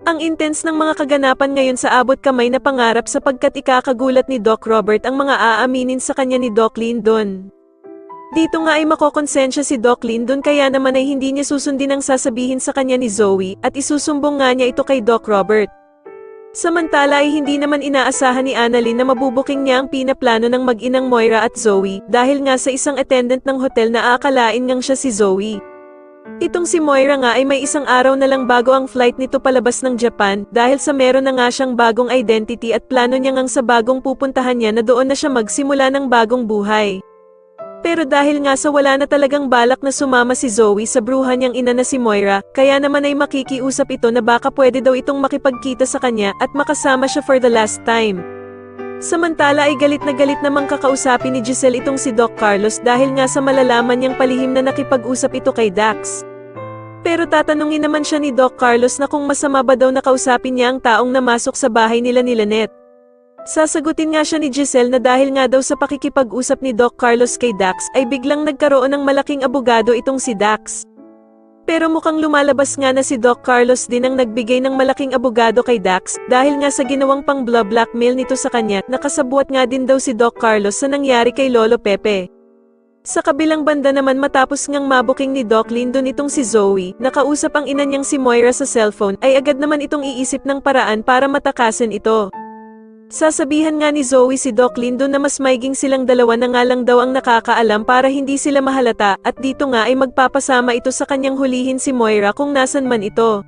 Ang intense ng mga kaganapan ngayon sa abot kamay na pangarap sapagkat ikakagulat ni Doc Robert ang mga aaminin sa kanya ni Doc Lyndon. Dito nga ay makokonsensya si Doc Lyndon kaya naman ay hindi niya susundin ang sasabihin sa kanya ni Zoe at isusumbong nga niya ito kay Doc Robert. Samantala ay hindi naman inaasahan ni Annalyn na mabubuking niya ang pinaplano ng mag-inang Moira at Zoe dahil nga sa isang attendant ng hotel na aakalain ngang siya si Zoe. Itong si Moira nga ay may isang araw na lang bago ang flight nito palabas ng Japan dahil sa meron na nga siyang bagong identity at plano niya ngang sa bagong pupuntahan niya na doon na siya magsimula ng bagong buhay. Pero dahil nga sa wala na talagang balak na sumama si Zoe sa bruhan niyang ina na si Moira, kaya naman ay makikiusap ito na baka pwede daw itong makipagkita sa kanya at makasama siya for the last time. Samantala ay galit na namang kakausapin ni Giselle itong si Doc Carlos dahil nga sa malalaman niyang palihim na nakipag-usap ito kay Dax. Pero tatanungin naman siya ni Doc Carlos na kung masama ba daw nakausapin niya ang taong namasok sa bahay nila ni Lynette. Sasagutin nga siya ni Giselle na dahil nga daw sa pakikipag-usap ni Doc Carlos kay Dax ay biglang nagkaroon ng malaking abogado itong si Dax. Pero mukhang lumalabas nga na si Doc Carlos din ang nagbigay ng malaking abogado kay Dax dahil nga sa ginawang pang-blackmail nito sa kanya, nakasabwat nga din daw si Doc Carlos sa nangyari kay Lolo Pepe. Sa kabilang banda naman matapos ngang mabuking ni Doc Lyndon itong si Zoe, nakausap ang ina niyang si Moira sa cellphone ay agad naman itong iisip ng paraan para matakasan ito. Sasabihan nga ni Zoe si Doc Lyndon na mas maiging silang dalawa na nga lang daw ang nakakaalam para hindi sila mahalata at dito nga ay magpapasama ito sa kanyang hulihin si Moira kung nasan man ito.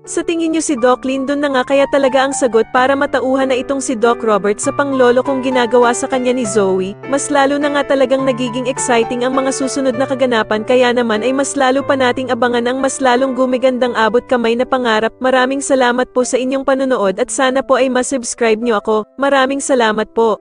Sa tingin niyo si Doc Lyndon na nga kaya talaga ang sagot para matauhan na itong si Doc Robert sa panglolo kung ginagawa sa kanya ni Zoe, mas lalo na nga talagang nagiging exciting ang mga susunod na kaganapan kaya naman ay mas lalo pa nating abangan ang mas lalong gumigandang abot kamay na pangarap. Maraming salamat po sa inyong panonood at sana po ay masubscribe niyo ako. Maraming salamat po.